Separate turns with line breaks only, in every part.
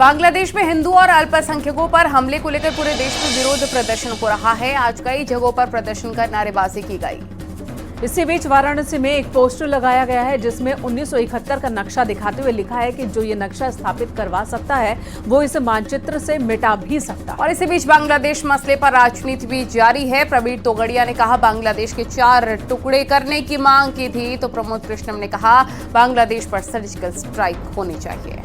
बांग्लादेश में हिंदू और अल्पसंख्यकों पर हमले को लेकर पूरे देश में विरोध प्रदर्शन हो रहा है। आज कई जगहों पर प्रदर्शन कर नारेबाजी की गई।
इसी बीच वाराणसी में एक पोस्टर लगाया गया है जिसमें 1971 का नक्शा दिखाते हुए लिखा है कि जो ये नक्शा स्थापित करवा सकता है वो इस मानचित्र से मिटा भी सकता।
और इसी बीच बांग्लादेश मसले पर राजनीति भी जारी है। प्रवीण तोगड़िया ने कहा बांग्लादेश के 4 टुकड़े करने की मांग की थी, तो प्रमोद कृष्णम ने कहा बांग्लादेश पर सर्जिकल स्ट्राइक होनी चाहिए।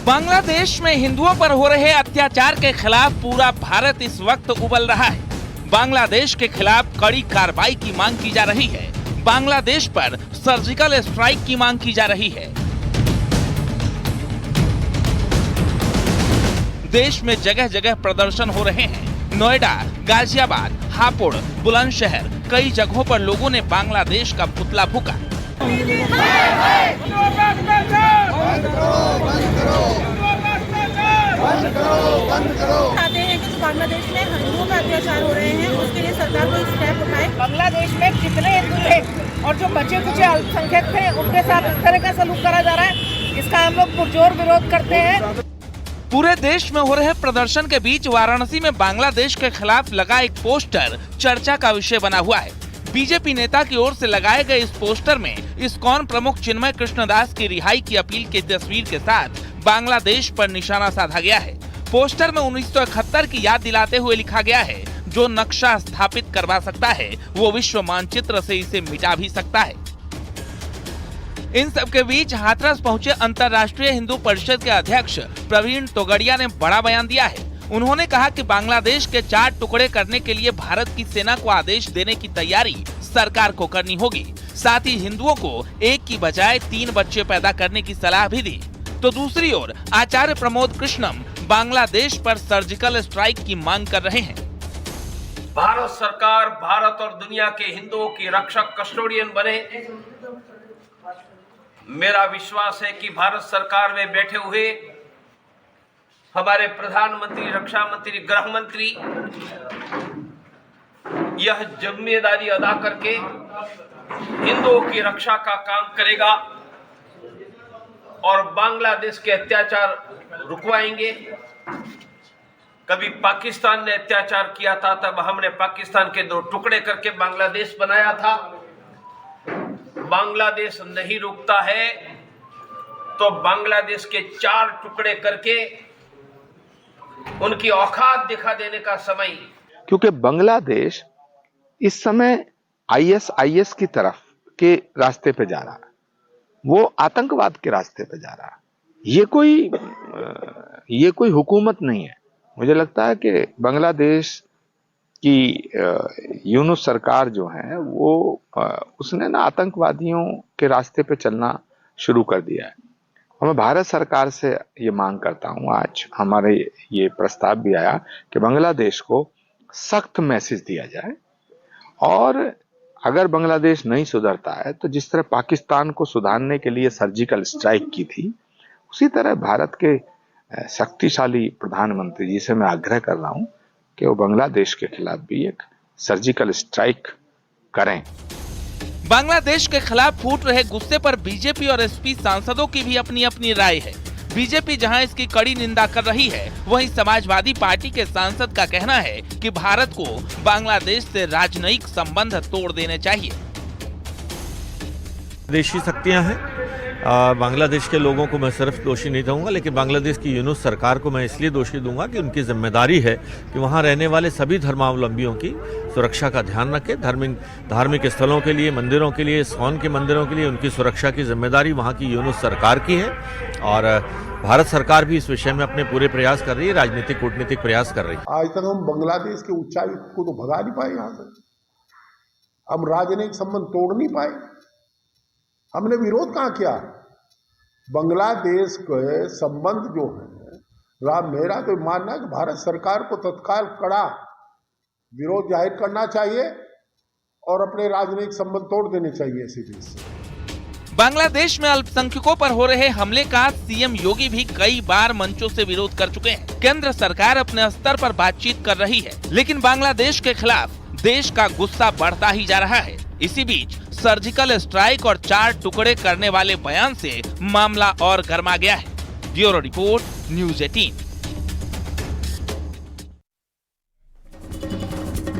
बांग्लादेश में हिंदुओं पर हो रहे अत्याचार के खिलाफ पूरा भारत इस वक्त उबल रहा है। बांग्लादेश के खिलाफ कड़ी कार्रवाई की मांग की जा रही है। बांग्लादेश पर सर्जिकल स्ट्राइक की मांग की जा रही है। देश में जगह जगह प्रदर्शन हो रहे हैं। नोएडा, गाजियाबाद, हापुड़, बुलंदशहर, कई जगहों पर लोगों ने बांग्लादेश का पुतला फूका।
चाहते हैं कि बांग्लादेश में हिंदुओं का अत्याचार हो रहे हैं, उसके लिए सरकार को स्टेप उठाए। बांग्लादेश में कितने हिंदू थे और जो बचे कुछ अल्पसंख्यक थे उनके साथ इस तरह का सलूक करा जा रहा है, इसका हम लोग पुरजोर विरोध करते हैं।
पूरे देश में हो रहे प्रदर्शन के बीच वाराणसी में बांग्लादेश के खिलाफ लगा एक पोस्टर चर्चा का विषय बना हुआ है। बीजेपी नेता की ओर से लगाए गए इस पोस्टर में इस्कॉन प्रमुख चिन्मय कृष्णदास की रिहाई की अपील की तस्वीर के साथ बांग्लादेश पर निशाना साधा गया है। पोस्टर में 1971 की याद दिलाते हुए लिखा गया है, जो नक्शा स्थापित करवा सकता है वो विश्व मानचित्र से इसे मिटा भी सकता है। इन सब के बीच हाथरस पहुंचे अंतर्राष्ट्रीय हिंदू परिषद के अध्यक्ष प्रवीण तोगड़िया ने बड़ा बयान दिया है। उन्होंने कहा कि बांग्लादेश के 4 टुकड़े करने के लिए भारत की सेना को आदेश देने की तैयारी सरकार को करनी होगी। साथ ही हिंदुओं को एक की बजाय 3 बच्चे पैदा करने की सलाह भी दी। तो दूसरी ओर आचार्य प्रमोद कृष्णम बांग्लादेश पर सर्जिकल स्ट्राइक की मांग कर रहे हैं।
भारत सरकार भारत और दुनिया के हिंदुओं की रक्षक कस्टोडियन बने। मेरा विश्वास है कि भारत सरकार में बैठे हुए हमारे प्रधानमंत्री, रक्षा मंत्री, गृह मंत्री यह जिम्मेदारी अदा करके हिंदुओं की रक्षा का काम करेगा और बांग्लादेश के अत्याचार रुकवाएंगे। कभी पाकिस्तान ने अत्याचार किया था, तब हमने पाकिस्तान के 2 टुकड़े करके बांग्लादेश बनाया था। बांग्लादेश नहीं रुकता है तो बांग्लादेश के 4 टुकड़े करके उनकी औकात दिखा देने का समय।
क्योंकि बांग्लादेश इस समय आईएसआईएस की तरफ के रास्ते पे जा रहा है, वो आतंकवाद के रास्ते पे जा रहा है। ये कोई हुकूमत नहीं है। मुझे लगता है कि बांग्लादेश की यूनुस सरकार जो है वो उसने ना आतंकवादियों के रास्ते पे चलना शुरू कर दिया है। मैं भारत सरकार से ये मांग करता हूँ, आज हमारे ये प्रस्ताव भी आया कि बांग्लादेश को सख्त मैसेज दिया जाए और अगर बांग्लादेश नहीं सुधरता है तो जिस तरह पाकिस्तान को सुधारने के लिए सर्जिकल स्ट्राइक की थी, उसी तरह भारत के शक्तिशाली प्रधानमंत्री जी से मैं आग्रह कर रहा हूँ कि वो बांग्लादेश के खिलाफ भी एक सर्जिकल स्ट्राइक करें।
बांग्लादेश के खिलाफ फूट रहे गुस्से पर बीजेपी और एसपी सांसदों की भी अपनी अपनी राय है। बीजेपी जहां इसकी कड़ी निंदा कर रही है, वहीं समाजवादी पार्टी के सांसद का कहना है कि भारत को बांग्लादेश से राजनयिक संबंध तोड़ देने चाहिए।
देशी शक्तियां हैं। बांग्लादेश के लोगों को मैं सिर्फ दोषी नहीं दूंगा, लेकिन बांग्लादेश की यूनुस सरकार को मैं इसलिए दोषी दूंगा कि उनकी जिम्मेदारी है कि वहां रहने वाले सभी धर्मावलंबियों की सुरक्षा का ध्यान रखें। धार्मिक स्थलों के लिए, मंदिरों के लिए, इस्कॉन के मंदिरों के लिए उनकी सुरक्षा की जिम्मेदारी वहां की यूनुस सरकार की है और भारत सरकार भी इस विषय में अपने पूरे प्रयास कर रही है, राजनीतिक कूटनीतिक प्रयास कर रही है।
आज तक हम बांग्लादेश के उच्चायुक्त को तो भगा नहीं पाए, यहाँ से हम राजनयिक संबंध तोड़ नहीं पाए। हमने विरोध कहाँ किया? बांग्लादेश के संबंध जो है, मेरा तो मानना है कि भारत सरकार को तत्काल कड़ा विरोध जाहिर करना चाहिए और अपने राजनयिक संबंध तोड़ देने चाहिए इसी देश से।
बांग्लादेश में अल्पसंख्यकों पर हो रहे हमले का सीएम योगी भी कई बार मंचों से विरोध कर चुके हैं। केंद्र सरकार अपने स्तर पर बातचीत कर रही है, लेकिन बांग्लादेश के खिलाफ देश का गुस्सा बढ़ता ही जा रहा है। इसी बीच सर्जिकल स्ट्राइक और 4 टुकड़े करने वाले बयान से मामला और गर्मा गया है। Bureau report, news 18।